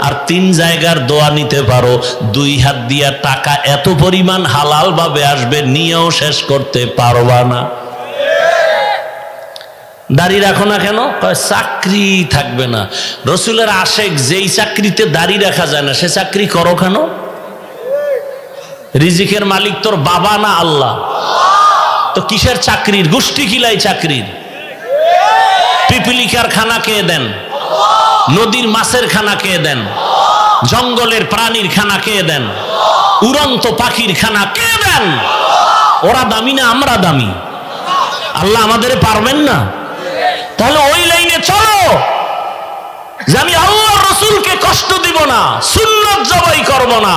আর 3 জায়গার দোয়া নিতে পারো, 2 হাত দিয়া টাকা এত পরিমাণ হালাল ভাবে আসবে, নিয়েও শেষ করতে পারবা না। দাড়ি রাখো না কেন? চাকরি থাকবে না। রসুলের আশেক যেই চাকরিতে দাড়ি রাখা যায় না সে চাকরি করো কেন? রিজিকের মালিক তোর বাবা না আল্লাহ? তো কিসের চাকরির? গোষ্ঠী কিলাই চাকরির। পিপিলিকার খানা কে দেন? নদীর মাছের খানা কে দেন? জঙ্গলের প্রাণীর খানা কে দেন? উড়ন্ত পাখির খানা কে দেন? ওরা দামি না আমরা দামি? আল্লাহ আমাদের পারবেন না? তাহলে ওই লাইনে চলো যে আমি আল্লাহ রসুলকে কষ্ট দিব না, সুন্নত জবাই করব না,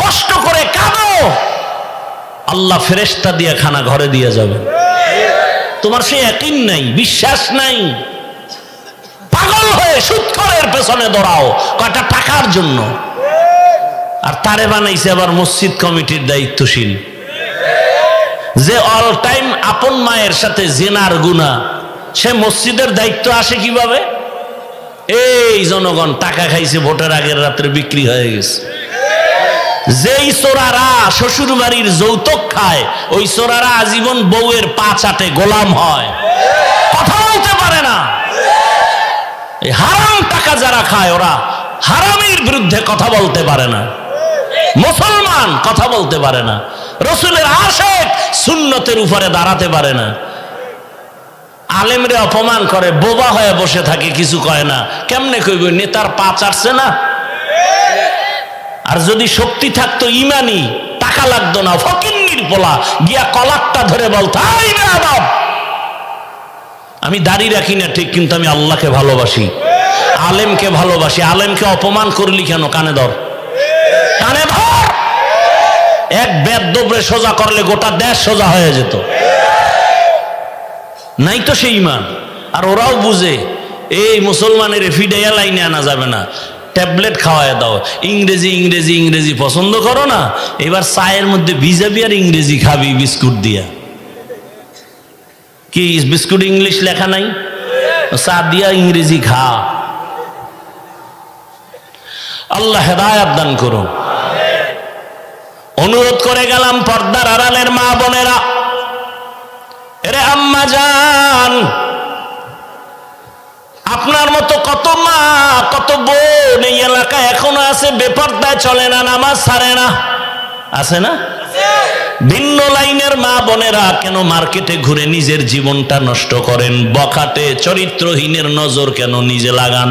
কষ্ট করে কাঁদো, আল্লাহ ফেরেশতা দিয়ে খানা ঘরে দিয়ে যাবে। তোমার সে ইয়াকিন নাই, বিশ্বাস নাই, পাগল হয়ে সুদখোরের পেছনে দৌড়াও কয়টা টাকার জন্য। আর তারে বানাইছে আবার মসজিদ কমিটির দায়িত্বশীল, যে অল টাইম আপন মায়ের সাথে জিনার গুনাহ, সে মসজিদের দায়িত্ব আসে কিভাবে? এই জনগণ টাকা খাইছে, ভোটের আগের রাত্রে বিক্রি হয়ে গেছে। যেই চোরারা শ্বশুর বাড়ির যৌতুক খায়, ওই চোরারা আজীবন বউয়ের পা চাটে, গোলাম হয়, কথা বলতে পারে না। এই হারাম টাকা যারা খায় ওরা হারামের বিরুদ্ধে কথা বলতে পারে না। মুসলমান কথা বলতে পারে না, রসুলের আশেক সুন্নতের উপরে দাঁড়াতে পারে না। আলেমরে অপমান করে, বোবা হয়ে বসে থাকে, কিছু কয় না। কেমনে কইব? নেতার পা চাটছে না। আর যদি শক্তি থাকতো ইমানি, টাকা লাগতো না, ফকিন্নির পোলা গিয়া কলারটা ধরে বলতো, আমি দাড়ি রাখি না ঠিক, কিন্তু আমি আল্লাহকে ভালোবাসি, আলেমকে ভালোবাসি। আলেমকে অপমান করলি কেন? কানে ধর, কানে ধর। এক বেদবরে সোজা করলে গোটা দেশ সোজা হয়ে যেত। নাই তো সেই ইমান। আর ওরাও বুঝে এই মুসলমানের ফিডাইয়া লাইনে আনা যাবে না, ট্যাবলেট খাওয়ায় দাও। ইংরেজি ইংরেজি ইংরেজি পছন্দ করো না, এবার চায়ের মধ্যে ভিজাবি আর ইংরেজি খাবি বিস্কুট দিয়া। কি বিস্কুট ইংলিশ লেখা নাই? চা দিয়া ইংরেজি খা। আল্লাহ হেদায়াত দান করুন। অনুরোধ করে গেলাম পর্দার আড়ালের মা বোনেরা, এরে আম্মা জান, আপনার মতো কত মা কত বোন এই এলাকায় এখনো আছে, বেপরদায় চলে না, নামাজ ছাড়ে না, আছে না? ভিন্ন লাইনের মা বোনেরা কেন মার্কেটে ঘুরে নিজের জীবনটা নষ্ট করেন? বখাটে চরিত্রহীনের নজর কেন নিজে লাগান?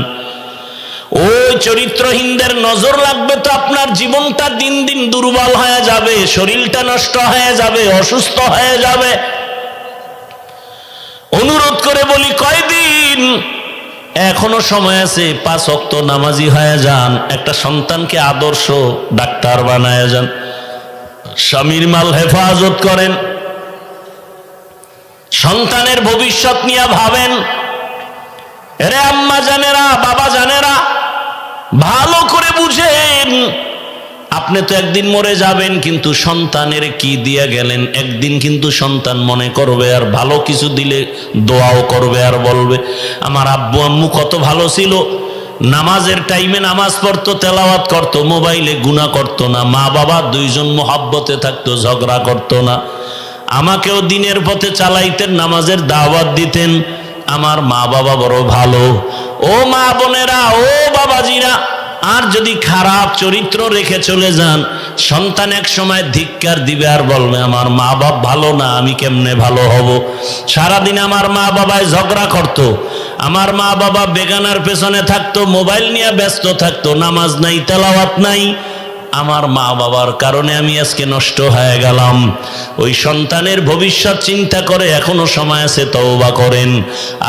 ওই চরিত্রহীনদের নজর লাগবে তো আপনার জীবনটা দিন দিন দুর্বল হয়ে যাবে, শরীরটা নষ্ট হয়ে যাবে, অসুস্থ হয়ে যাবে। অনুরোধ করে বলি, কয়দিন এখনো সময় আছে, 5 ওয়াক্ত নামাজি হয়ে যান, একটা সন্তানকে আদর্শ ডাক্তার বানায় যান, স্বামীর মাল হেফাজত করেন, সন্তানের ভবিষ্যৎ নিয়ে ভাবেন। এরে আম্মা জানেরা, বাবা জানেরা, ভালো করে বুঝেন, আপনি তো একদিন মরে যাবেন, কিন্তু সন্তানের কি দিয়ে গেলেন? একদিন কিন্তু সন্তান মনে করবে, আর ভালো কিছু দিলে দোয়াও করবে, আর বলবে আমার আব্বু আম্মু কত ভালো ছিল, নামাজের টাইমে নামাজ পড়তো, তেলাওয়াত করতো, মোবাইলে গুনাহ করতো না, মা বাবা 2 জন মোহাব্বতে থাকতো, ঝগড়া করতো না, আমাকেও দিনের পথে চালাইতেন, নামাজের দাওয়াত দিতেন, আমার মা বাবা বড় ভালো। ও মা বোনেরা, ও বাবাজিরা, আর যদি খারাপ চরিত্র রেখে চলে যান, সন্তান এক সময় ধিক্কার দিবে, আর বলবে আমার মা বাপ ভালো না, আমি কেমনে ভালো হব? সারাদিন আমার মা বাবায় ঝগড়া করতো, আমার মা বাবা বেগানার পেছনে থাকতো, মোবাইল নিয়ে ব্যস্ত থাকতো, নামাজ নাই, তেলাওয়াত নাই, আমার মা বাবার কারণে আমি আজকে নষ্ট হয়ে গেলাম। ওই সন্তানের ভবিষ্যৎ চিন্তা করে এখনো সময় আছে, তওবা করেন।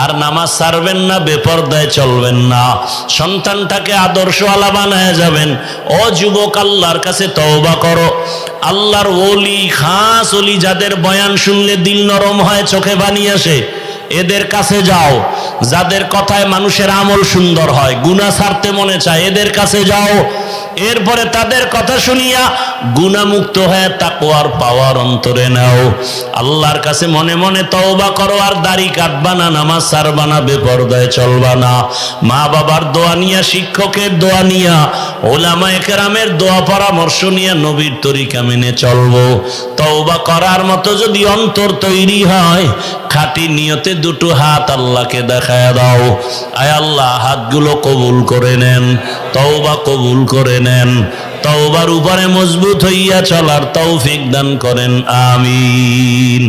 আর নামাজ ছাড়বেন না, বেপরদায় চলবেন না, সন্তানটাকে আদর্শওয়ালা বানায় যাবেন। ও যুবক, আল্লাহর কাছে তওবা করো। আল্লাহর ওলি, খাস ওলি, যাদের বয়ান শুনলে দিল নরম হয়, চোখে পানি আসে, এদের কাছে যাও। যাদের কথায় মানুষের আমল সুন্দর হয়, গুনাহ ছাড়তে মনে চায়, এদের কাছে যাও। এরপরে তাদের কথা শুনিয়া গুনাহমুক্ত হয়ে তাকওয়ার পাওয়ার অন্তরে নাও। আল্লাহর কাছে মনে মনে তওবা করো, আর দাড়ি কাটবা না, নামাজ ছাড়বা না, বেপরদায় চলবা না। মা বাবার দোয়া নিয়া, শিক্ষকের দোয়া নিয়া, ওলামায়ে কেরামের দোয়া পরামর্শ নিয়ে নবীর তরিকা মেনে চলবো। তওবা করার মতো যদি অন্তর তৈরি হয়, খাঁটি নিয়তে দুটো হাত আল্লাহকে দেখায় দাও। আয় আল্লাহ, হাতগুলো কবুল করে নেন, তওবা কবুল করে নেন, তওবার উপরে মজবুত হইয়া চলার তৌফিক দান করেন, আমিন।